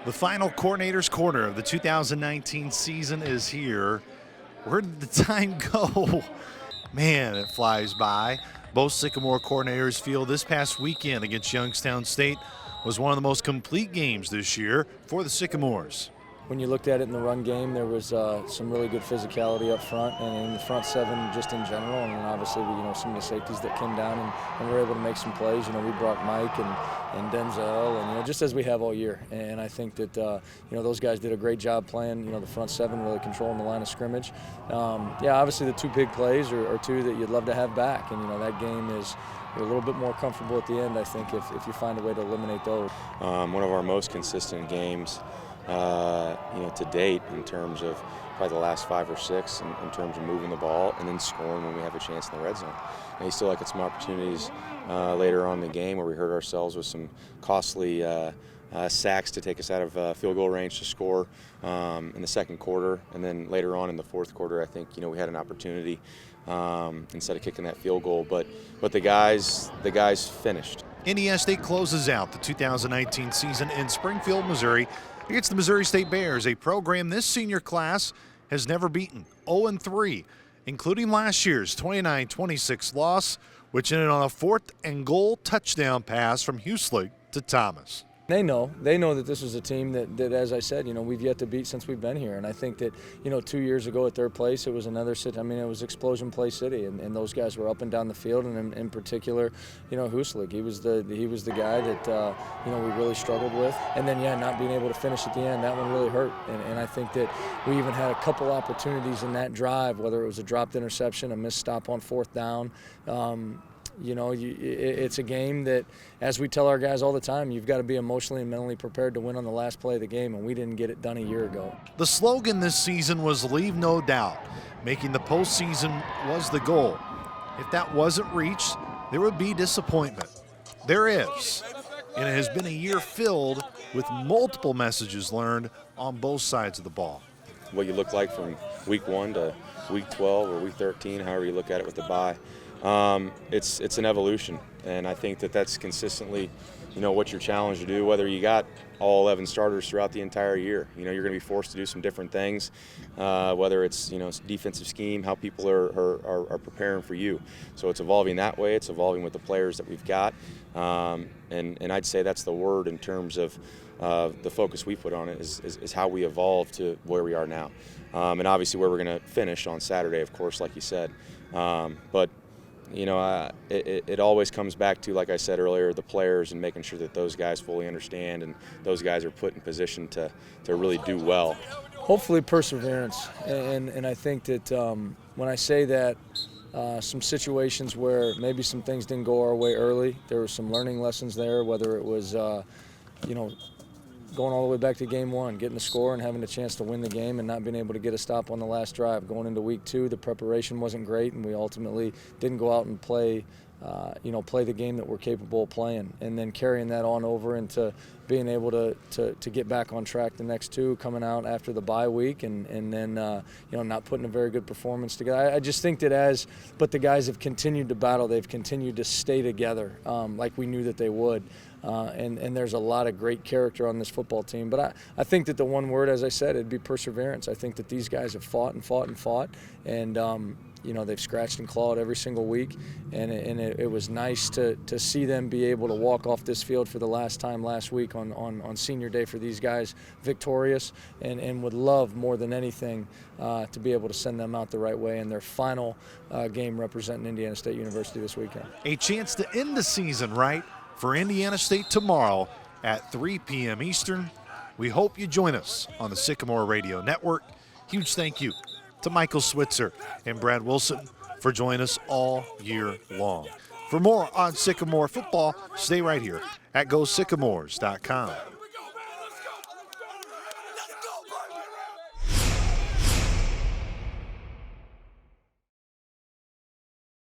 The final Coordinator's Corner of the 2019 season is here. Where did the time go? Man, it flies by. Both Sycamore coordinators feel this past weekend against Youngstown State was one of the most complete games this year for the Sycamores. When you looked at it in the run game, there was some really good physicality up front, and in the front seven just in general. And then obviously, some of the safeties that came down and we were able to make some plays. We brought Mike and Denzel, and just as we have all year. And I think that those guys did a great job playing. The front seven really controlling the line of scrimmage. Obviously the two big plays are two that you'd love to have back, and that game is. You're a little bit more comfortable at the end, I think, if you find a way to eliminate those. One of our most consistent games, to date, in terms of probably the last 5 or 6, in terms of moving the ball and then scoring when we have a chance in the red zone. And you still get some opportunities later on in the game where we hurt ourselves with some costly sacks to take us out of field goal range to score in the second quarter, and then later on in the fourth quarter, I think we had an opportunity instead of kicking that field goal, but the guys finished. Indiana State closes out the 2019 season in Springfield, Missouri, against the Missouri State Bears, a program this senior class has never beaten, 0-3, including last year's 29-26 loss, which ended on a 4th and goal touchdown pass from Huslick to Thomas. They know that this is a team that, as I said, we've yet to beat since we've been here. And I think that, 2 years ago at their place, it was another city. It was Explosion Play City, and those guys were up and down the field. And in particular, Huslick, he was the guy that we really struggled with. And then not being able to finish at the end, that one really hurt. And I think that we even had a couple opportunities in that drive, whether it was a dropped interception, a missed stop on 4th down. It's a game that, as we tell our guys all the time, you've got to be emotionally and mentally prepared to win on the last play of the game, and we didn't get it done a year ago. The slogan this season was "Leave no doubt." Making the postseason was the goal. If that wasn't reached, there would be disappointment. There is, and it has been a year filled with multiple messages learned on both sides of the ball. What you look like from week 1 to week 12 or week 13, however you look at it with the bye. It's an evolution, and I think that's consistently, what you're challenged to do, whether you got all 11 starters throughout the entire year. You're going to be forced to do some different things, whether it's, defensive scheme, how people are preparing for you. So it's evolving that way. It's evolving with the players that we've got, and I'd say that's the word in terms of the focus we put on it is how we evolve to where we are now, and obviously where we're going to finish on Saturday, of course, like you said, but it always comes back to, like I said earlier, the players and making sure that those guys fully understand and those guys are put in position to really do well. Hopefully perseverance, and I think that when I say that, some situations where maybe some things didn't go our way early, there were some learning lessons there, whether it was going all the way back to game 1, getting the score and having a chance to win the game and not being able to get a stop on the last drive. Going into week 2, the preparation wasn't great, and we ultimately didn't go out and play the game that we're capable of playing. And then carrying that on over into being able to get back on track the next 2, coming out after the bye week, and then not putting a very good performance together. I just think that but the guys have continued to battle. They've continued to stay together like we knew that they would. And there's a lot of great character on this football team. But I think that the one word, as I said, it'd be perseverance. I think that these guys have fought and fought and fought, and they've scratched and clawed every single week. And it was nice to see them be able to walk off this field for the last time last week on senior day for these guys victorious, and would love more than anything to be able to send them out the right way in their final game representing Indiana State University this weekend. A chance to end the season right for Indiana State tomorrow at 3 p.m. Eastern. We hope you join us on the Sycamore Radio Network. Huge thank you to Michael Switzer and Brad Wilson for joining us all year long. For more on Sycamore football, stay right here at GoSycamores.com.